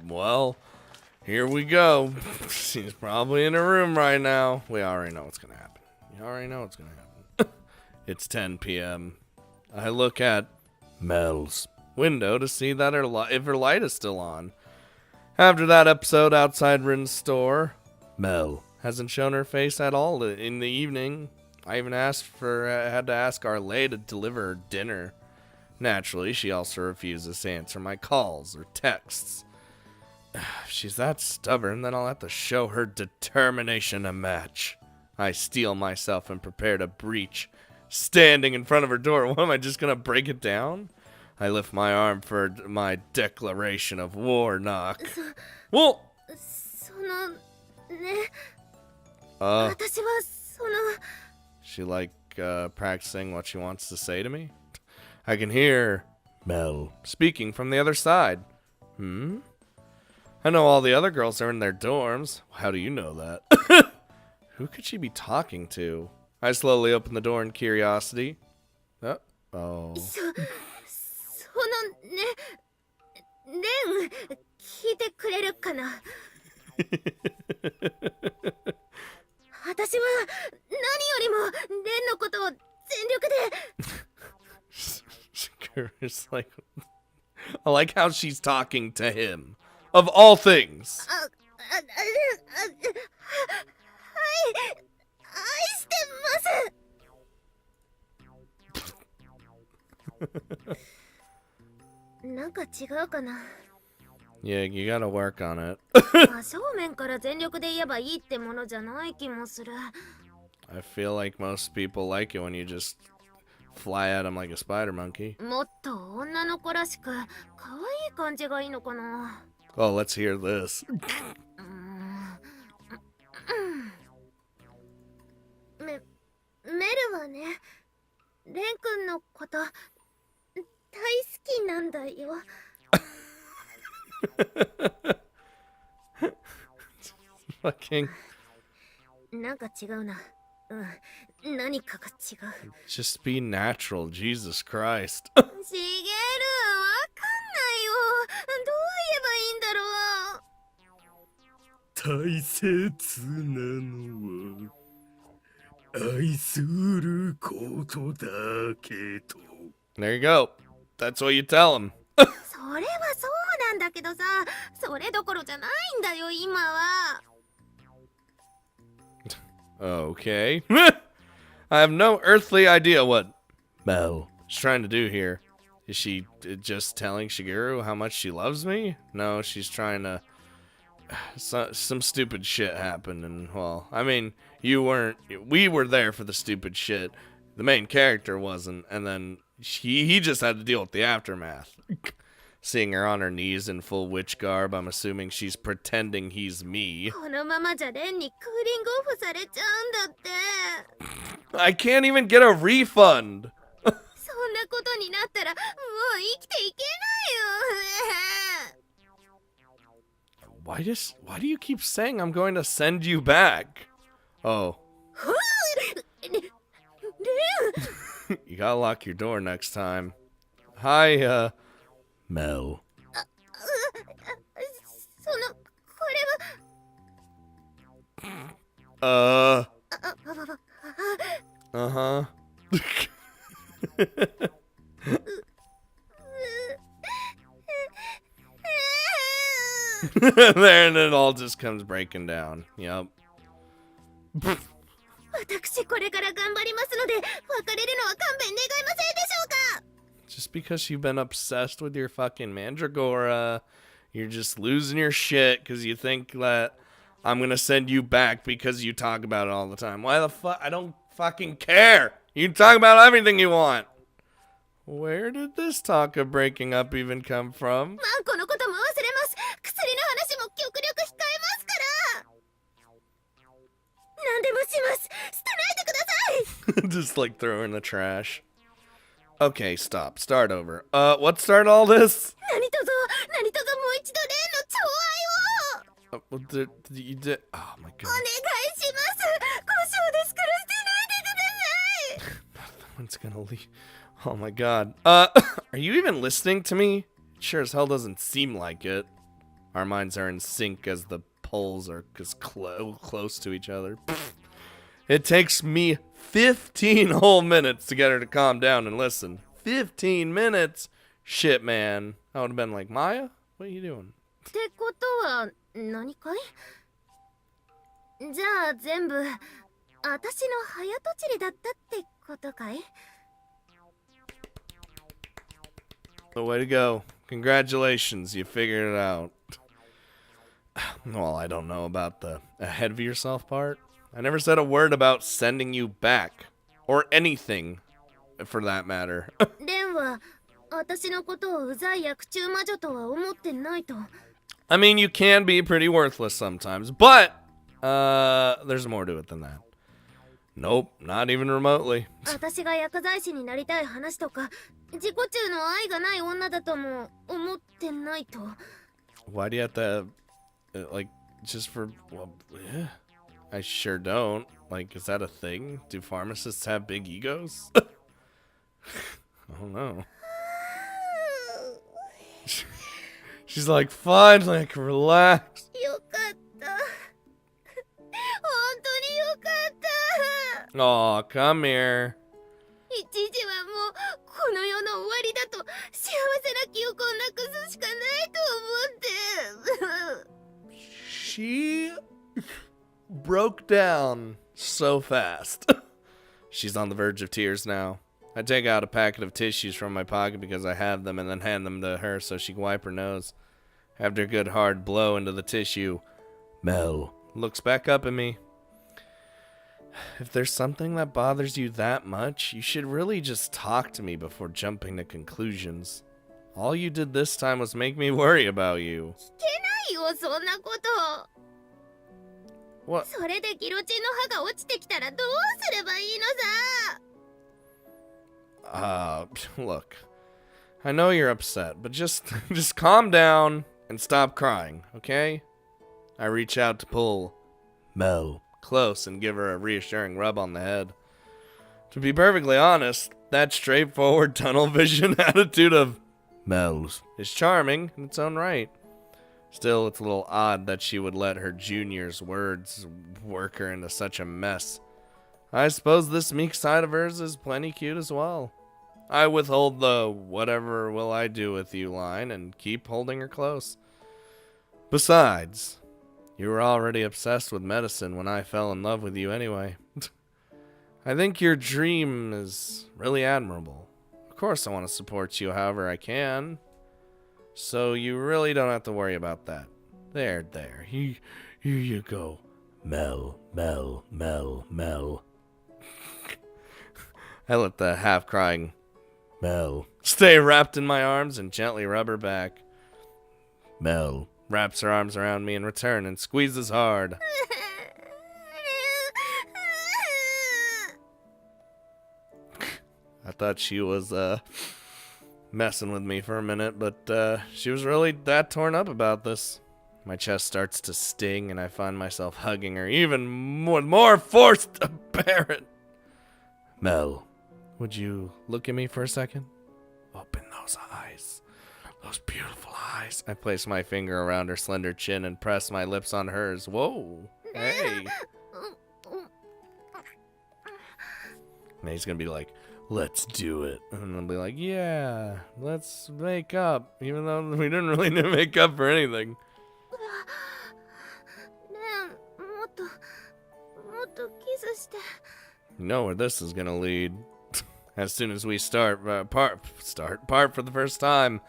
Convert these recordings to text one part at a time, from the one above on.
Well, here we go. She's probably in her room right now. We already know what's gonna happen. You already know what's gonna happen. It's 10 p.m. I look at Mel's window to see that if her light is still on. After that episode outside Rin's store, Mel hasn't shown her face at all in the evening. I even had to ask Arlay to deliver her dinner. Naturally, she also refuses to answer my calls or texts. If she's that stubborn, then I'll have to show her determination a match. I steel myself and prepare to breach. Standing in front of her door, what am I just gonna break it down? I lift my arm for my declaration of war knock. Well, she practicing what she wants to say to me? I can hear Mel speaking from the other side. I know all the other girls are in their dorms. How do you know that? Who could she be talking to? I slowly open the door in curiosity. Oh. 聞いてくれるかな私は何よりもレンのことを全力で It's like, I like how she's talking to him. Of all things. はい愛してますなんか違うかな Yeah, you gotta work on it. 真正面から全力で言えばいいってものじゃない気もする I feel like most people like it when you just fly at them like a spider monkey. もっと女の子らしく可愛い感じがいいのかな Oh, let's hear this. メルはねレン君のこと大好きなんだよ Fucking なんか違うな何かが違う just be natural, Jesus Christ. しげるわかんないよどう言えばいいんだろう大切なのは愛することだけと There you go. That's what you tell him. それはそうなんだけどさそれどころじゃないんだよ今は Okay. I have no earthly idea what Mel is trying to do here. Is she just telling Shigeru how much she loves me? No, she's trying to... some stupid shit happened, and, well, I mean, you weren't... We were there for the stupid shit. The main character wasn't, and then he just had to deal with the aftermath. Seeing her on her knees in full witch garb, I'm assuming she's pretending he's me. このままじゃレンにクーリングオフされちゃうんだって I can't even get a refund! そんなことになったらもう生きていけないよ Why do you keep saying I'm going to send you back? Oh. You gotta lock your door next time. Hi, Mel. そのこれは Uh-huh. There, and it all just comes breaking down. Yep. 私これから頑張りますので別れるのは勘弁願いませんでしょうか Just because you've been obsessed with your fucking Mandragora, you're just losing your shit because you think that I'm gonna send you back because you talk about it all the time. Why the fuck? I don't fucking care. You can talk about everything you want. Where did this talk of breaking up even come from? まあこのことも忘れます薬の話も極力控えますから何でもします捨てないでください Just like throw in the trash. Okay, stop. Start over. What started all this? 何卒もう一度例の寵愛を You did. Oh my お god. 願いします故障ですから捨てないでください No one's gonna leave. Oh my god. Are you even listening to me? Sure as hell doesn't seem like it. Our minds are in sync as the poles are just close to each other. It takes me 15 whole minutes to get her to calm down and listen. 15 minutes? Shit, man. I would have been like, Maya, what are you doing? ってことは何かい？じゃあ全部私の早とちりだったってことかい？ But way to go. Congratulations, you figured it out. Well, I don't know about the ahead of yourself part. I never said a word about sending you back. Or anything, for that matter. レンは私のことをうざい薬中魔女とは思ってないと。 I mean, you can be pretty worthless sometimes, but there's more to it than that. Nope, not even remotely. 私が薬剤師になりたい話とか自己中の愛がない女だとも思ってないと。 Why do you have to, like, just for, well, yeah, I sure don't. Like, is that a thing? Do pharmacists have big egos? I don't know. She's like, finally, I can relax. よかった。本当によかった。 Aw, come here. 一時はもうこの世の終わりだと幸せな記憶をなくすしかないと思って。 She broke down so fast. She's on the verge of tears now. I take out a packet of tissues from my pocket because I have them and then hand them to her so she can wipe her nose. After a good hard blow into the tissue, Mel looks back up at me. If there's something that bothers you that much, you should really just talk to me before jumping to conclusions. All you did this time was make me worry about you. 聞けないよそんなこと。 What? それでギロチンの刃が落ちてきたらどうすればいいのさ。 Look. I know you're upset, but just calm down and stop crying, okay? I reach out to pull Mel close and give her a reassuring rub on the head. To be perfectly honest, that straightforward tunnel vision attitude of Mel's is charming in its own right. Still, it's a little odd that she would let her junior's words work her into such a mess. I suppose this meek side of hers is plenty cute as well. I withhold the whatever will I do with you line and keep holding her close. Besides, you were already obsessed with medicine when I fell in love with you anyway. I think your dream is really admirable. Of course I want to support you however I can. So you really don't have to worry about that. There. Here you go. Mel. I let the half-crying Mel stay wrapped in my arms and gently rub her back. Mel wraps her arms around me in return and squeezes hard. I thought she was messing with me for a minute, but she was really that torn up about this. My chest starts to sting and I find myself hugging her even with more force to bear it. Mel, would you look at me for a second? Open those eyes. Those beautiful eyes. I place my finger around her slender chin and press my lips on hers. Whoa. Hey. And he's gonna be like, let's do it. And I'll be like, yeah, let's make up. Even though we didn't really need to make up for anything. ねえ、もっとキスして。 You know where this is gonna lead. As soon as we part for the first time,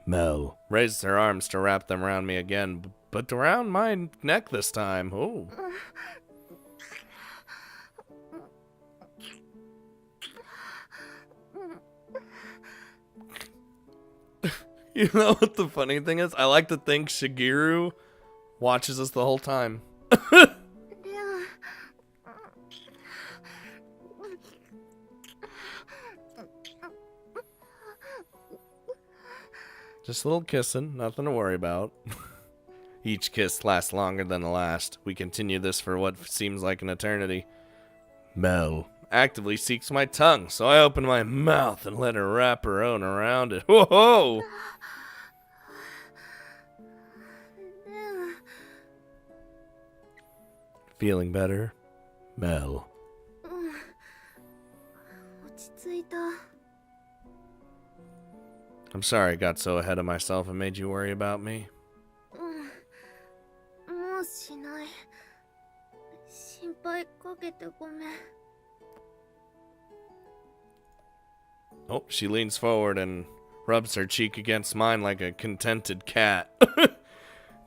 Mel raises her arms to wrap them around me again, but around my neck this time. Oh. You know what the funny thing is? I like to think Shigeru watches us the whole time. Just a little kissing, nothing to worry about. Each kiss lasts longer than the last. We continue this for what seems like an eternity. Mel actively seeks my tongue, so I open my mouth and let her wrap her own around it. Whoa! Feeling better? Mel. 落ち着いた。 I'm sorry I got so ahead of myself and made you worry about me. もうしない。心配かけてごめん。 Oh, she leans forward and rubs her cheek against mine like a contented cat.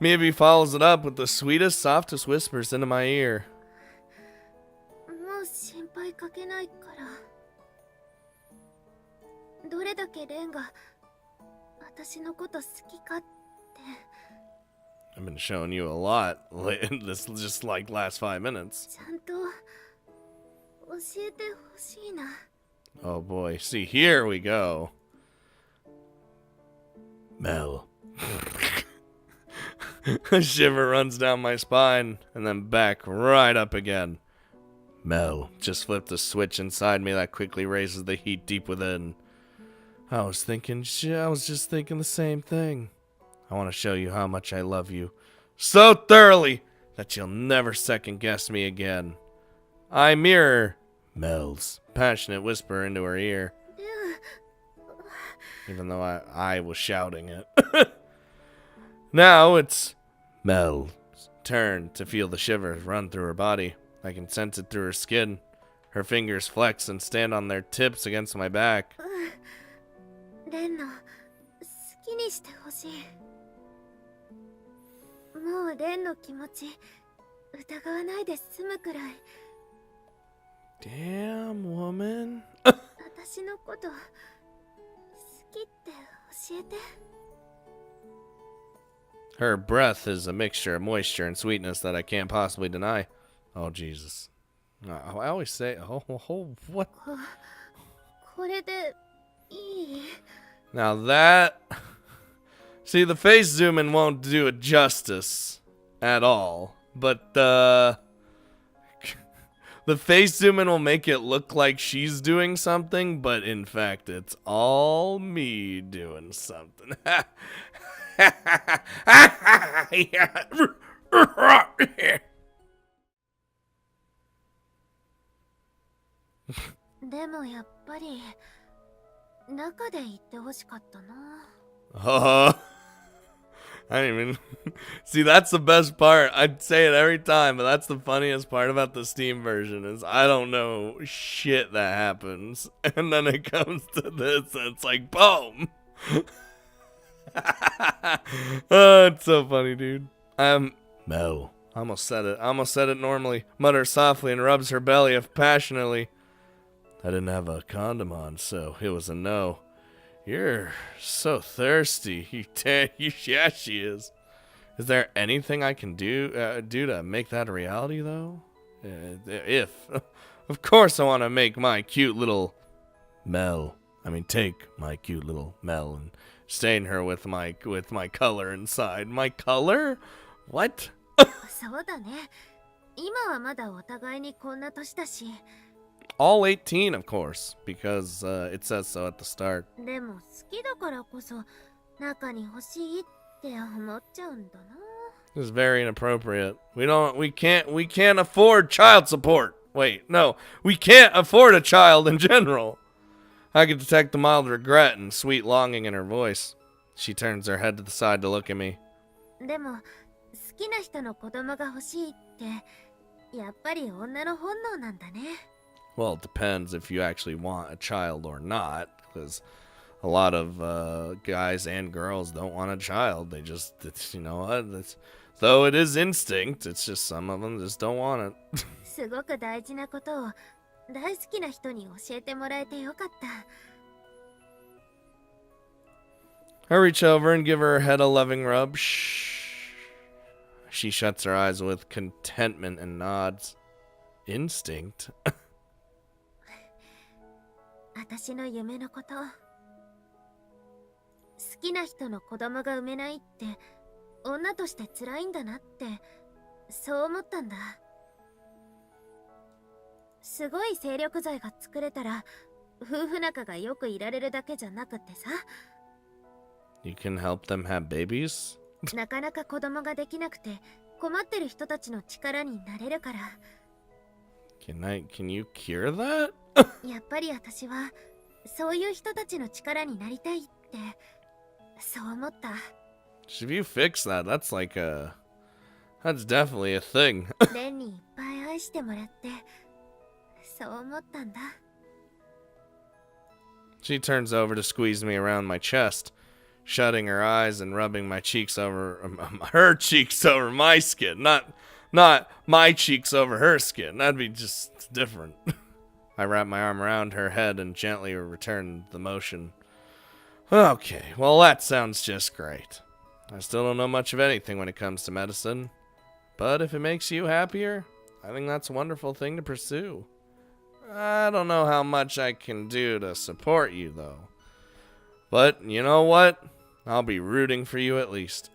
Miyabi follows it up with the sweetest, softest whispers into my ear. もう心配かけないから。どれだけレンが私のこと好きかって。 I've been showing you a lot. This just like last 5 minutes. ちゃんと教えてほしいな。 Oh boy. See, here we go. Mel. A shiver runs down my spine and then back right up again. Mel just flipped a switch inside me that quickly raises the heat deep within. I was just thinking the same thing. I want to show you how much I love you so thoroughly that you'll never second guess me again. I mirror Mel's passionate whisper into her ear. Even though I was shouting it. Now it's Mel's turn to feel the shivers run through her body. I can sense it through her skin. Her fingers flex and stand on their tips against my back. レンの好きにしてほしい。もうレンの気持ち疑わないで済むくらい。 Damn, woman. 私のこと好きって教えて。 Her breath is a mixture of moisture and sweetness that I can't possibly deny. Oh, Jesus. I always say, what? これでいい？ Now that... See, the face zoom-in won't do it justice at all. But, the face zoom-in will make it look like she's doing something, but in fact, it's all me doing something. Yeah. でもやっぱり中で言ってほしかったな。 I didn't even... See, that's the best part. I'd say it every time, but that's the funniest part about the Steam version is I don't know shit that happens. And then it comes to this and it's like, boom! Oh, it's so funny, dude. Mel. I almost said it normally. Mutters softly and rubs her belly passionately. I didn't have a condom on, so it was a no. You're so thirsty. Yeah, she is. Is there anything I can do to make that a reality, though? Of course I want to make my cute little take my cute little Mel and stain her with my color inside. My color? What? そうだね。今はまだお互いにこんな年だし。 All 18, of course, because it says so at the start. でも好きだからこそ中に欲しいって思っちゃうんだな。 This is very inappropriate. We can't afford child support. Wait, no, we can't afford a child in general. I could detect the mild regret and sweet longing in her voice. She turns her head to the side to look at me. でも好きな人の子供が欲しいってやっぱり女の本能なんだね。 Well, it depends if you actually want a child or not, because a lot of guys and girls don't want a child. They just, you know what? Though it is instinct, it's just some of them just don't want it. すごく大事なことを大好きな人に教えてもらえてよかった。 I reach over and give her head a loving rub. Shh. She shuts her eyes with contentment and nods. Instinct? 私の夢のこと。好きな人の子供が産めないって女として辛いんだなってそう思ったんだ。すごい精力剤が作れたら夫婦仲がよくいられるだけじゃなくってさ。 You can help them have babies? なかなか子供ができなくて困ってる人たちの力になれるから。Can you cure that? やっぱり私はそういう人たちの力になりたいってそう思った。If you fix that, that's definitely a thing. レンにいっぱい愛してもらってそう思ったんだ。She turns over to squeeze me around my chest, shutting her eyes and rubbing my cheeks over her cheeks over my skin, not my cheeks over her skin. That'd be just different. I wrap my arm around her head and gently return the motion. Okay, well that sounds just great. I still don't know much of anything when it comes to medicine, but if it makes you happier, I think that's a wonderful thing to pursue. I don't know how much I can do to support you, though. But you know what? I'll be rooting for you at least.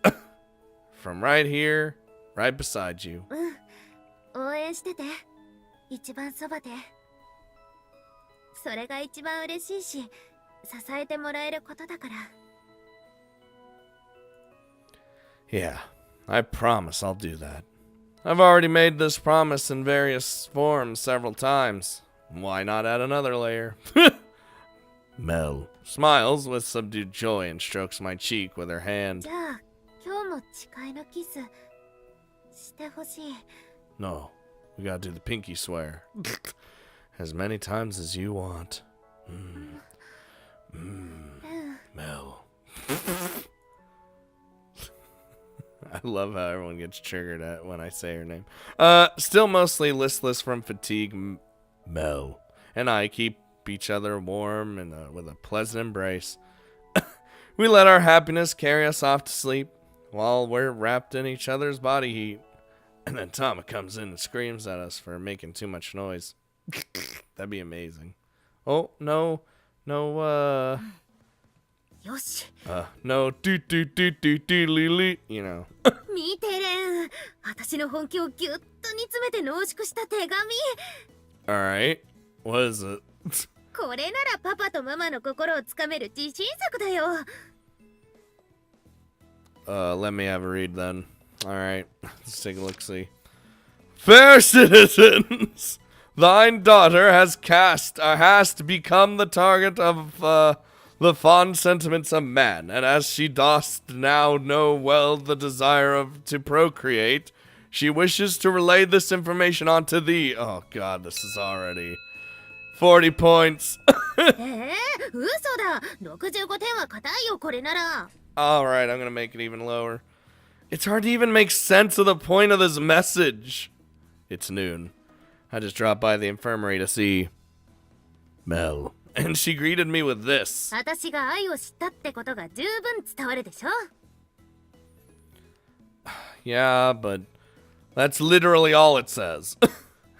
From right here, right beside you. 応援してて。一番そばで。それが一番嬉しいし、支えてもらえることだから。Yeah, I promise I'll do that. I've already made this promise in various forms several times. Why not add another layer? Mel smiles with subdued joy and strokes my cheek with her hand. じゃあ、今日も誓いのキスしてほしい。No, we gotta do the pinky swear. As many times as you want. Mel. I love how everyone gets triggered at when I say her name. Still mostly listless from fatigue, Mel and I keep each other warm and with a pleasant embrace. We let our happiness carry us off to sleep while we're wrapped in each other's body heat. And then Tama comes in and screams at us for making too much noise. That'd be amazing. Oh, no,よし。no, you know. 見てレン。私の本気をぎゅっと煮詰めて濃縮した手紙。Alright, what is it? これならパパとママの心をつかめる自信作だよ。Let me have a read then. Alright, let's take a look-see. Fair citizens! Thine daughter has become the target of, the fond sentiments of man, and as she dost now know well the desire to procreate, she wishes to relay this information onto thee. Oh god, this is already 40 points. 嘘だ。65点は硬いよ、これなら。Alright, I'm gonna make it even lower. It's hard to even make sense of the point of this message. It's noon. I just dropped by the infirmary to see Mel, and she greeted me with this. 私が愛を知ったってことが十分伝わるでしょ。Yeah, but that's literally all it says.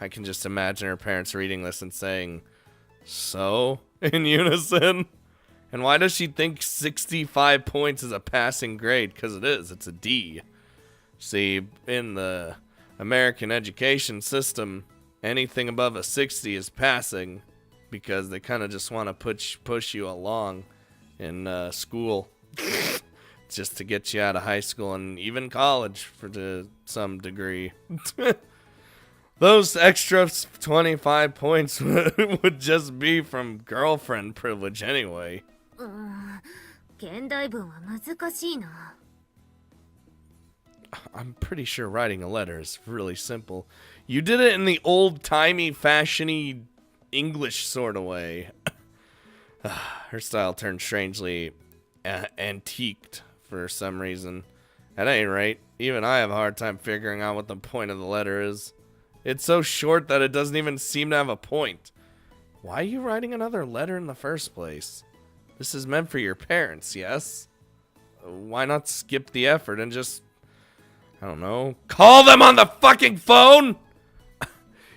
I can just imagine her parents reading this and saying, "So?" in unison. And why does she think 65 points is a passing grade? Because it is. It's a D. See, in the American education system, anything above a 60 is passing because they kind of just want to push you along in school just to get you out of high school and even college to some degree. Those extra 25 points would just be from girlfriend privilege anyway. 現代文は難しいな。I'm pretty sure writing a letter is really simple. You did it in the old-timey, fashiony English sort of way. Her style turned strangely antiqued for some reason. At any rate, even I have a hard time figuring out what the point of the letter is. It's so short that it doesn't even seem to have a point. Why are you writing another letter in the first place? This is meant for your parents, yes? Why not skip the effort and just, I don't know, call them on the fucking phone?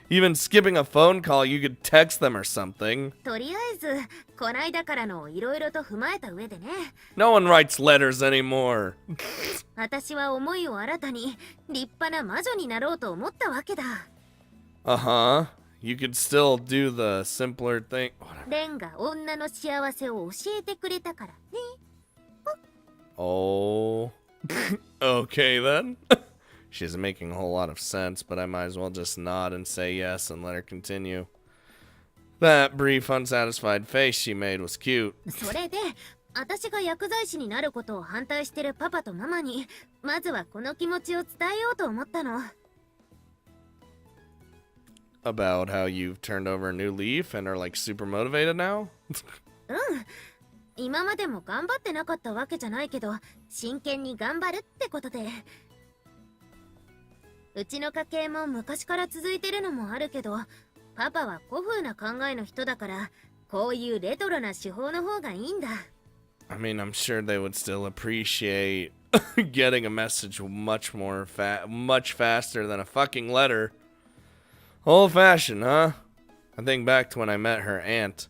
Even skipping a phone call, you could text them or something. とりあえず、こないだからのいろいろと踏まえた上でね。No one writes letters anymore. 私は思いを新たに立派な魔女になろうと思ったわけだ。Uh-huh. You could still do the simpler thing. レンが女の幸せを教えてくれたからね。Oh. Okay, then. She isn't making a whole lot of sense, but I might as well just nod and say yes and let her continue. That brief, unsatisfied face she made was cute. それで私が薬剤師になることを反対してるパパとママにまずはこの気持ちを伝えようと思ったの。 About how you've turned over a new leaf and are like super motivated now? うん、今までも頑張ってなかったわけじゃないけど真剣に頑張るってことで。うちの家系も昔から続いてるのもあるけどパパは古風な考えの人だからこういうレトロな手法の方がいいんだ。 I mean, I'm sure they would still appreciate getting a message much faster than a fucking letter. Old-fashioned, huh? I think back to when I met her aunt.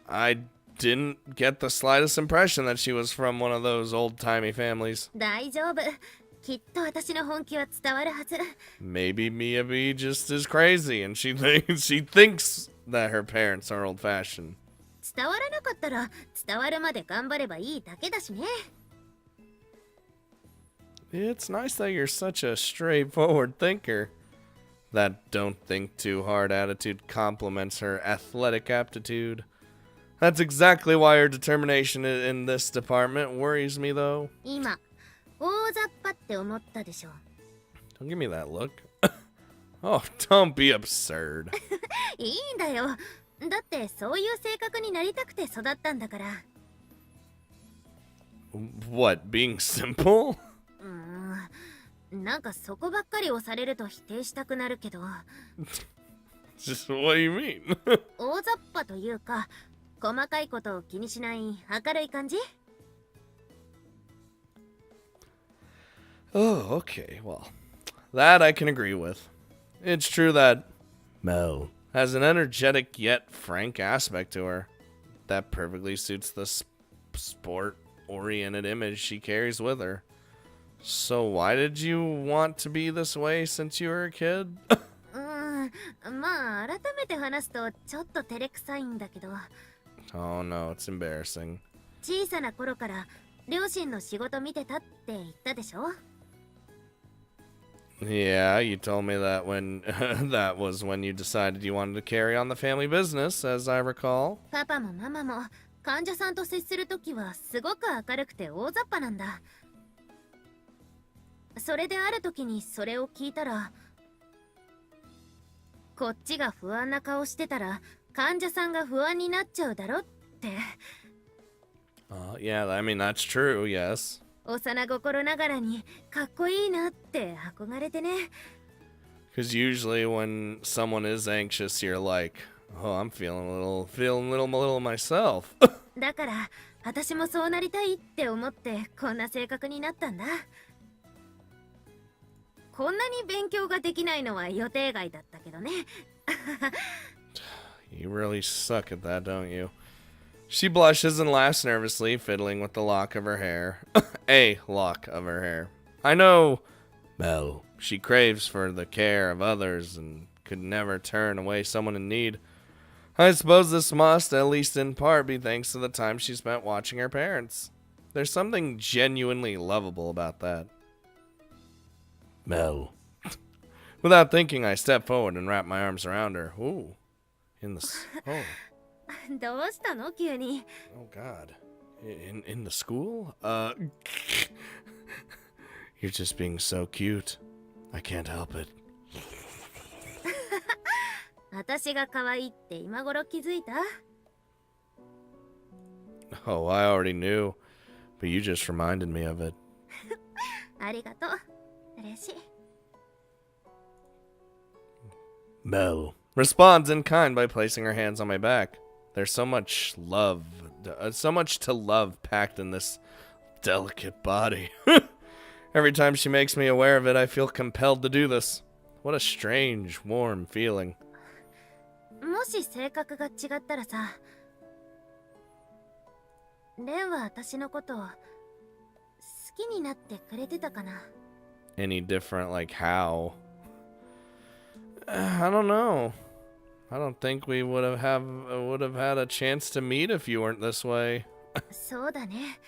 I didn't get the slightest impression that she was from one of those old-timey families. 大丈夫。きっと私の本気は伝わるはず。 Maybe Miyabi just is crazy and she thinks that her parents are old-fashioned. 伝わらなかったら伝わるまで頑張ればいいだけだしね。 It's nice that you're such a straightforward thinker. That don't think too hard attitude complements her athletic aptitude. That's exactly why her determination in this department worries me, though. 今大雑把って思ったでしょ。 Don't give me that look. Oh, don't be absurd. いいんだよ。だってそういう性格になりたくて育ったんだから。 What, being simple? なんかそこばっかり押されると否定したくなるけど。 Just what do you mean? 大雑把というか細かいことを気にしない明るい感じ。 Oh, okay, well, that I can agree with. It's true that Mel has an energetic yet frank aspect to her that perfectly suits the sport-oriented image she carries with her. So why did you want to be this way since you were a kid? まあ改めて話すとちょっと照れくさいんだけど。 Oh no, it's embarrassing. 小さな頃から両親の仕事見てたって言ったでしょ。 Yeah, you told me that when that was when you decided you wanted to carry on the family business, as I recall. パパもママも患者さんと接するときはすごく明るくて大雑把なんだ。それである時にそれを聞いたら、こっちが不安な顔してたら患者さんが不安になっちゃうだろって。 Yeah, I mean, that's true, yes. 幼心ながらにかっこいいなって憧れてね。 Because usually when someone is anxious, you're like, oh, I'm feeling a little myself. だから私もそうなりたいって思ってこんな性格になったんだ。こんなに勉強ができないのは予定外だったけどね。 You really suck at that, don't you? She blushes and laughs nervously, fiddling with the lock of her hair. A lock of her hair. I know, Mel. She craves for the care of others and could never turn away someone in need. I suppose this must, at least in part, be thanks to the time she spent watching her parents. There's something genuinely lovable about that. Mel. Without thinking, I step forward and wrap my arms around her. Ooh. Oh. どうしたの急に。 Oh God. In the school? You're just being so cute. I can't help it. 私が可愛いって今頃気づいた？ Oh, I already knew. But you just reminded me of it. ありがとう。嬉しい。 Mel responds in kind by placing her hands on my back. There's so much love, so much to love packed in this delicate body. Every time she makes me aware of it, I feel compelled to do this. What a strange, warm feeling. もし性格が違ったらさ、レンは私のことを好きになってくれてたかな？ Any different, like how? I don't know. I don't think we would have had a chance to meet if you weren't this way. そうだね。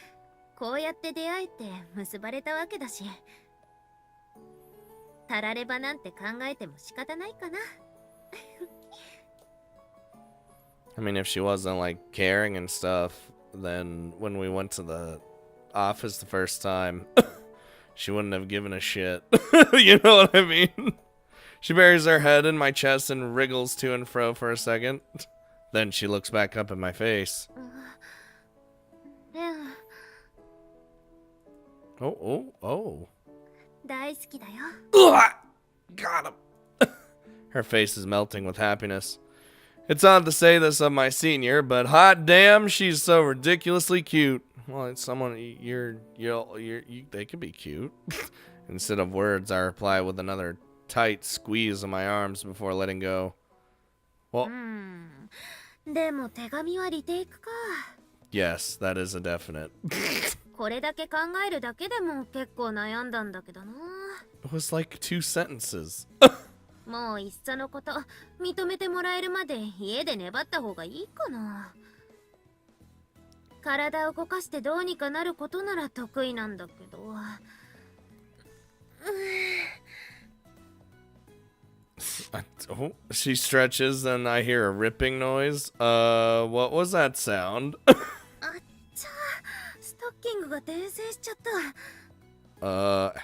こうやって出会えて結ばれたわけだし、たらればなんて考えても仕方ないかな。I mean, if she wasn't like caring and stuff, then when we went to the office the first time, she wouldn't have given a shit. You know what I mean? She buries her head in my chest and wriggles to and fro for a second. Then she looks back up at my face. Oh. 大好きだよ。 Got him. Her face is melting with happiness. It's odd to say this of my senior, but hot damn, she's so ridiculously cute. Well, it's someone they can be cute. Instead of words, I reply with another tight squeeze of my arms before letting go. Well, でも手紙はリテイクか。 yes, that is a definite. これだけ考えるだけでも結構悩んだんだけどな。 It was like 2 sentences. もういっそのこと認めてもらえるまで家で粘った方がいいかな。体を動かしてどうにかなることなら得意なんだけど。Oh, she stretches and I hear a ripping noise. What was that sound? あっちゃ、ストッキングが伝染しちゃった。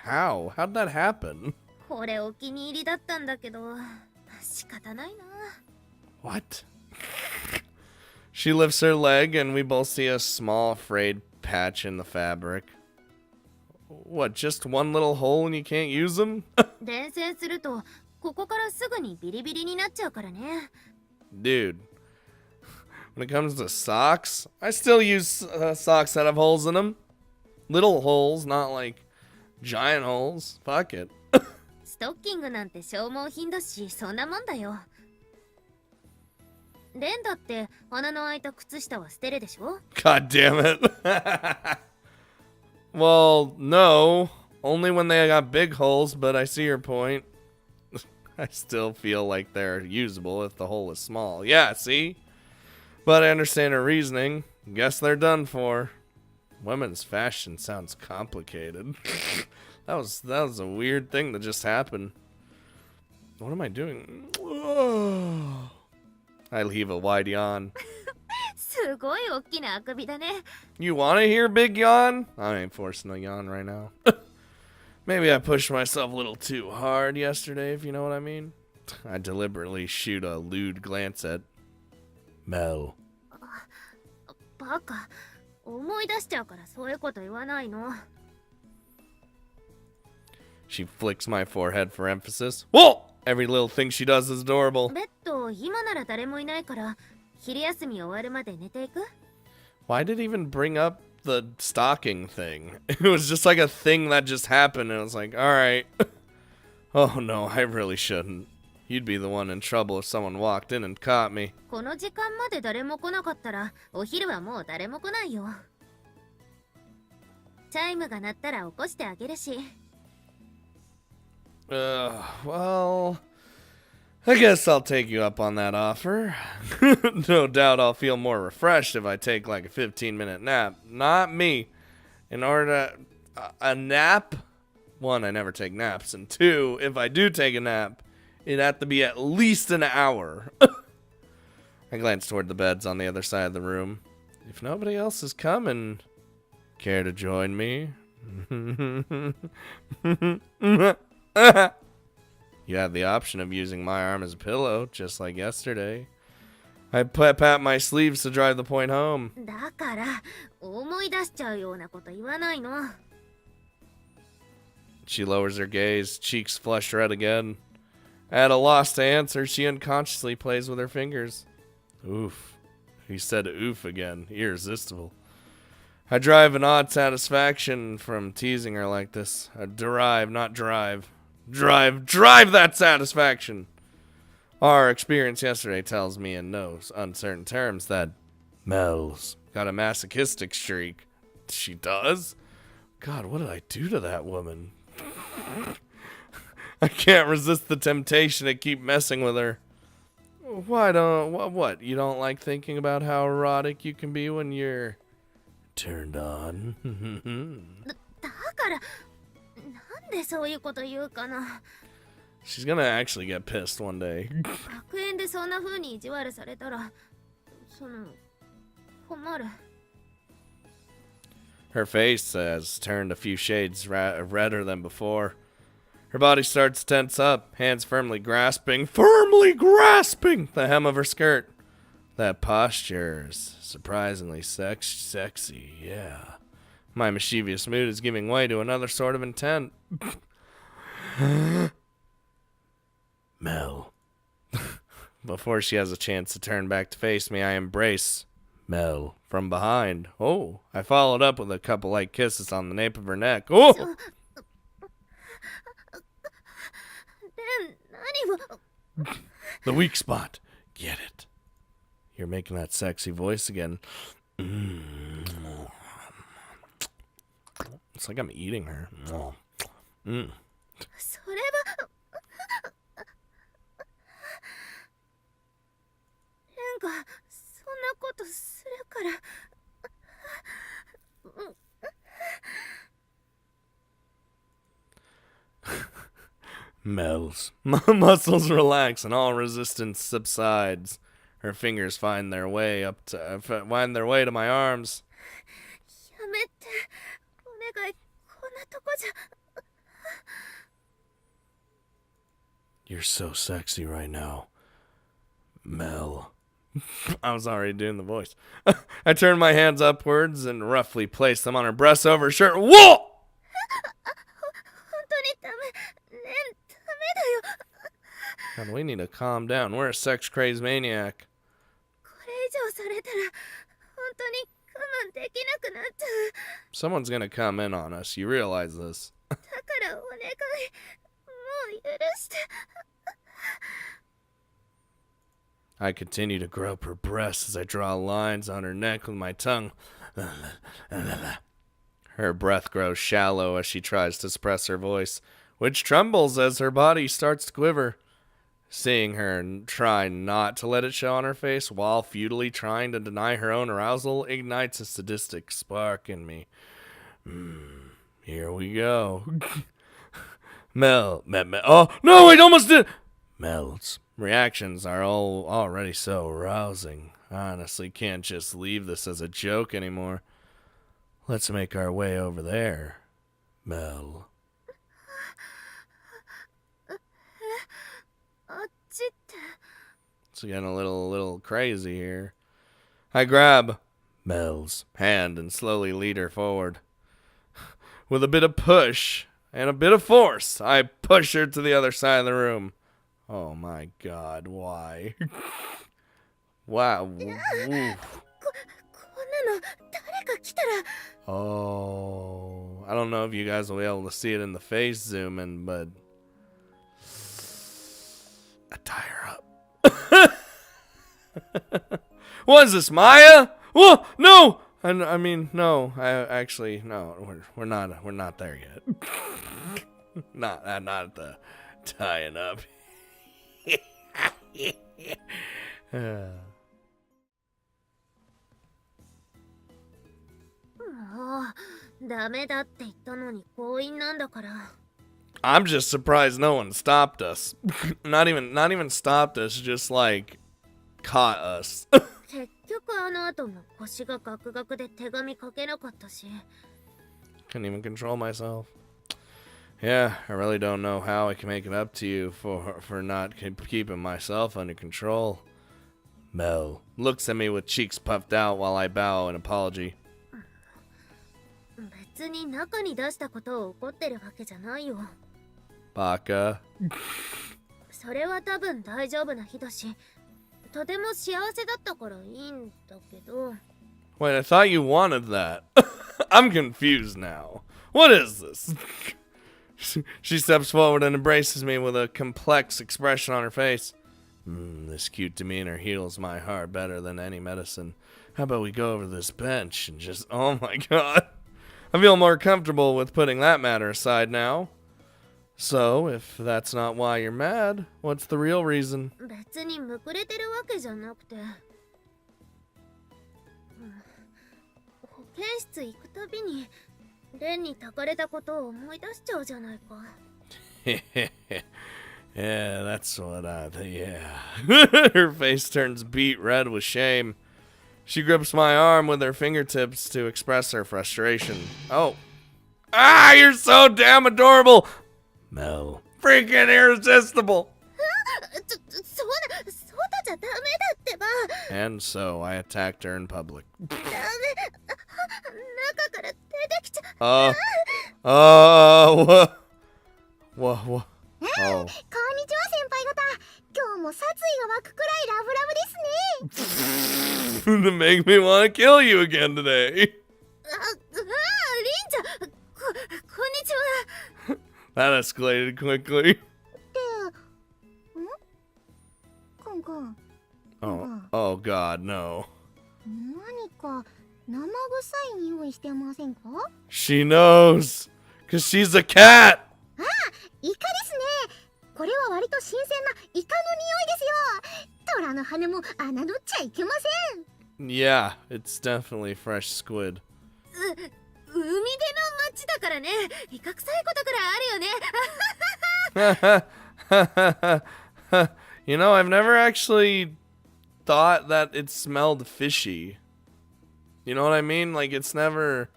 How? How'd that happen? これお気に入りだったんだけど、仕方ないな。 What? She lifts her leg and we both see a small frayed patch in the fabric. What, just one little hole and you can't use them? 伝染するとここからすぐにビリビリになっちゃうからね。 Dude, when it comes to socks, I still use socks that have holes in them. Little holes, not like giant holes. Fuck it. ストッキングなんて消耗品だし、そんなもんだよ。レンだって穴の開いた靴下は捨てるでしょ？ God damn it. Well, no. Only when they got big holes, but I see your point. I still feel like they're usable if the hole is small. Yeah, see? But I understand her reasoning. Guess they're done for. Women's fashion sounds complicated. That was a weird thing that just happened. What am I doing? I leave a wide yawn. すごい大きなあくびだね。 You want to hear big yawn? I ain't forcing a yawn right now. Maybe I pushed myself a little too hard yesterday, if you know what I mean. I deliberately shoot a lewd glance at Mel. バカ、思い出しちゃうからそういうこと言わないの。 She flicks my forehead for emphasis. Whoa! Every little thing she does is adorable. ベッド、今なら誰もいないから昼休み終わるまで寝ていく？ Why did it even bring up the stocking thing? It was just like a thing that just happened, and I was like, alright. Oh no, I really shouldn't. You'd be the one in trouble if someone walked in and caught me. この時間まで誰も来なかったらお昼はもう誰も来ないよ。チャイムが鳴ったら起こしてあげるし。 Well, I guess I'll take you up on that offer. No doubt I'll feel more refreshed if I take like a 15-minute nap. Not me. In order to... a nap? One, I never take naps. And two, if I do take a nap, it'd have to be at least an hour. I glance toward the beds on the other side of the room. If nobody else is coming, care to join me? You have the option of using my arm as a pillow, just like yesterday. I pat my sleeves to drive the point home. だから思い出しちゃうようなこと言わないの。 She lowers her gaze, cheeks flushed red again. At a loss to answer, she unconsciously plays with her fingers. Oof. He said oof again, irresistible. I derive an odd satisfaction from teasing her like this. Derive, not drive. Drive that satisfaction. Our experience yesterday tells me in no uncertain terms that Mel's got a masochistic streak. She does? God, what did I do to that woman? I can't resist the temptation to keep messing with her. What? You don't like thinking about how erotic you can be when you're turned on? だからなんでそういうこと言うかな。 She's gonna actually get pissed one day. 学園でそんな風に意地悪されたら困る。 Her face has turned a few shades redder than before. Her body starts to tense up, hands firmly grasping the hem of her skirt. That posture is surprisingly sexy, yeah. My mischievous mood is giving way to another sort of intent. Mel. Before she has a chance to turn back to face me, I embrace Mel from behind. Oh, I followed up with a couple light kisses on the nape of her neck. Oh! The weak spot. Get it. You're making that sexy voice again. It's like I'm eating her. それはレンがそんなことするから。 Mel's muscles relax and all resistance subsides. Her fingers find their way to my arms. やめてお願い、こんなとこじゃ。 You're so sexy right now, Mel. I was already doing the voice. I turned my hands upwards and roughly placed them on her breasts over her shirt. Whoa! 本当にダメ、レンダメだよ。 God, we need to calm down. We're a sex crazed maniac. これ以上されたら本当に我慢できなくなっちゃう。 Someone's gonna come in on us. You realize this. だからお願い、もう許して。 I continue to grope her breasts as I draw lines on her neck with my tongue. Her breath grows shallow as she tries to suppress her voice, which trembles as her body starts to quiver. Seeing her try not to let it show on her face while futilely trying to deny her own arousal ignites a sadistic spark in me. Here we go. Mel. Oh, no, it almost did. Mel's reactions are all already so arousing. I honestly can't just leave this as a joke anymore. Let's make our way over there, Mel. あっちって。 It's getting a little crazy here. I grab Mel's hand and slowly lead her forward. With a bit of push and a bit of force, I push her to the other side of the room. Oh my God, why? Wow. こんなの誰か来たら。 Oh, I don't know if you guys will be able to see it in the face zoom in, but I tie her up. What is this, Maya? Whoa, no! I mean, no. We're not there yet. not at the tying up. もうダメだって言ったのに強引なんだから。 I'm just surprised no one stopped us. not even stopped us, just like caught us. 結局あの後も腰がガクガクで手紙書けなかったし。 Couldn't even control myself. Yeah, I really don't know how I can make it up to you for not keeping myself under control. Mel looks at me with cheeks puffed out while I bow in apology. 別に中に出したことを怒ってるわけじゃないよ。 Baka. それは多分大丈夫な日だし、とても幸せだったからいいんだけど。 Wait, I thought you wanted that. I'm confused now. What is this? She steps forward and embraces me with a complex expression on her face. This cute demeanor heals my heart better than any medicine. How about we go over to this bench and just... Oh my God. I feel more comfortable with putting that matter aside now. So, if that's not why you're mad, what's the real reason? 別にむくれてるわけじゃなくて。検室行くたびにレンに抱かれたことを思い出しちゃうじゃないか。Yeah, that's what yeah. Her face turns beet red with shame. She grips my arm with her fingertips to express her frustration. Oh. Ah, you're so damn adorable! Mel. Freaking irresistible! そうだじゃダメだってば。 And so I attacked her in public. ダメ。中から出てきちゃ。what? Oh. こんにちは先輩方。今日も殺意が湧くくらいラブラブですね。 To make me want to kill you again today. リンちゃん、こんにちは。 That escalated quickly. コンコン。 Oh God, no. 何か生臭い匂いしてませんか？ She knows, cause she's a cat. イカですね。これは割と新鮮なイカの匂いですよ。虎の羽も侮っちゃいけません。 Yeah, it's definitely fresh squid. 海辺の町だからね。イカ臭いことくらいあるよね。You know, I've never actually thought that it smelled fishy. You know what I mean? Like, it's never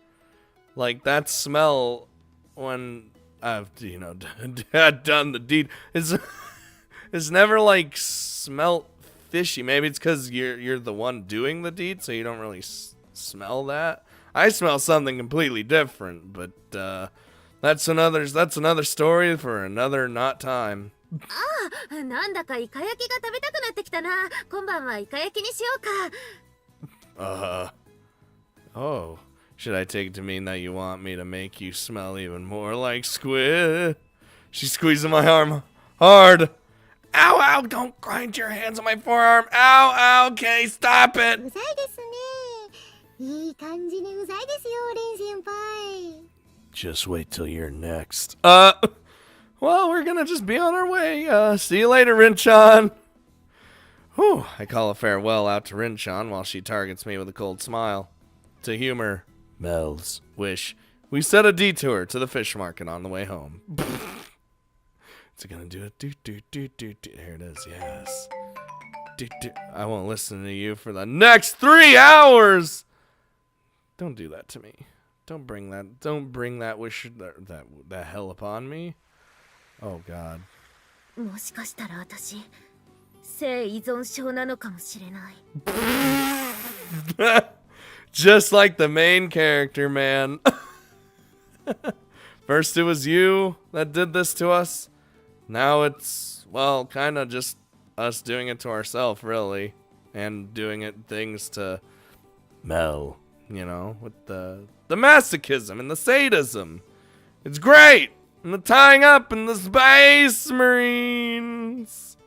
like that smell when I've, you know, done the deed. It's never like smelt fishy. Maybe it's because you're the one doing the deed, so you don't really smell that. I smell something completely different, but that's another story for another not time. ああ、なんだかイカ焼きが食べたくなってきたな。今晩はイカ焼きにしようか。Oh, should I take it to mean that you want me to make you smell even more like squid? She's squeezing my arm hard. Ow, ow, don't grind your hands on my forearm. Ow, ow, okay, stop it. うざいですね。いい感じにうざいですよ、レン先輩。 Just wait till you're next. Well, we're gonna just be on our way. See you later, Rinchan. Whew, I call a farewell out to Rinchan while she targets me with a cold smile. To humor Mel's wish, we set a detour to the fish market on the way home. It's gonna do it. Here it is, yes. I won't listen to you for the next 3 hours. Don't do that to me. Don't bring that wish, that hell upon me. Oh God. もしかしたら私、性依存症なのかもしれない。 Just like the main character, man. First it was you that did this to us. Now it's, well, kind of just us doing it to ourselves, really. And doing it things to Mel, you know, with the masochism and the sadism. It's great! And the tying up and the space marines.